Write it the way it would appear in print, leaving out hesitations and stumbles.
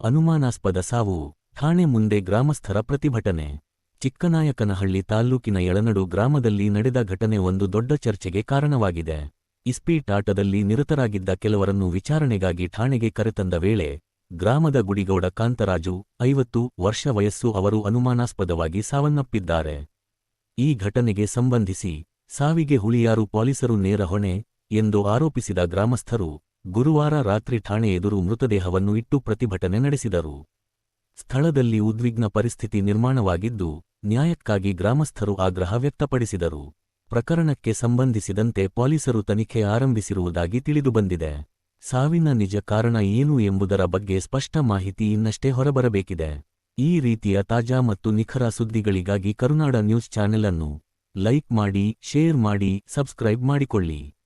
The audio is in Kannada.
ಅನುಮಾನಾಸ್ಪದ ಸಾವು, ಠಾಣೆ ಮುಂದೆ ಗ್ರಾಮಸ್ಥರ ಪ್ರತಿಭಟನೆ. ಚಿಕ್ಕನಾಯಕನಹಳ್ಳಿ ತಾಲ್ಲೂಕಿನ ಯಳನಡು ಗ್ರಾಮದಲ್ಲಿ ನಡೆದ ಘಟನೆ ಒಂದು ದೊಡ್ಡ ಚರ್ಚೆಗೆ ಕಾರಣವಾಗಿದೆ. ಇಸ್ಪೀಟ್ ಆಟದಲ್ಲಿ ನಿರತರಾಗಿದ್ದ ಕೆಲವರನ್ನು ವಿಚಾರಣೆಗಾಗಿ ಠಾಣೆಗೆ ಕರೆತಂದ ವೇಳೆ ಗ್ರಾಮದ ಗುಡಿಗೌಡ ಕಾಂತರಾಜು, 50 ವರ್ಷ ವಯಸ್ಸು ಅವರು ಅನುಮಾನಾಸ್ಪದವಾಗಿ ಸಾವನ್ನಪ್ಪಿದ್ದಾರೆ. ಈ ಘಟನೆಗೆ ಸಂಬಂಧಿಸಿ ಸಾವಿಗೆ ಹುಳಿಯಾರು ಪೊಲೀಸರು ನೇರ ಹೊಣೆ ಎಂದು ಆರೋಪಿಸಿದ ಗ್ರಾಮಸ್ಥರು ಗುರುವಾರ ರಾತ್ರಿ ಠಾಣೆ ಎದುರು ಮೃತದೇಹವನ್ನು ಇಟ್ಟು ಪ್ರತಿಭಟನೆ ನಡೆಸಿದರು. ಸ್ಥಳದಲ್ಲಿ ಉದ್ವಿಗ್ನ ಪರಿಸ್ಥಿತಿ ನಿರ್ಮಾಣವಾಗಿದ್ದು, ನ್ಯಾಯಕ್ಕಾಗಿ ಗ್ರಾಮಸ್ಥರು ಆಗ್ರಹ ವ್ಯಕ್ತಪಡಿಸಿದರು. ಪ್ರಕರಣಕ್ಕೆ ಸಂಬಂಧಿಸಿದಂತೆ ಪೊಲೀಸರು ತನಿಖೆ ಆರಂಭಿಸಿರುವುದಾಗಿ ತಿಳಿದುಬಂದಿದೆ. ಸಾವಿನ ನಿಜ ಕಾರಣ ಏನು ಎಂಬುದರ ಬಗ್ಗೆ ಸ್ಪಷ್ಟ ಮಾಹಿತಿ ಇನ್ನಷ್ಟೇ ಹೊರಬರಬೇಕಿದೆ. ಈ ರೀತಿಯ ತಾಜಾ ಮತ್ತು ನಿಖರ ಸುದ್ದಿಗಳಿಗಾಗಿ ಕರುನಾಡ ನ್ಯೂಸ್ ಚಾನೆಲ್ ಅನ್ನು ಲೈಕ್ ಮಾಡಿ, ಶೇರ್ ಮಾಡಿ, ಸಬ್ಸ್ಕ್ರೈಬ್ ಮಾಡಿಕೊಳ್ಳಿ.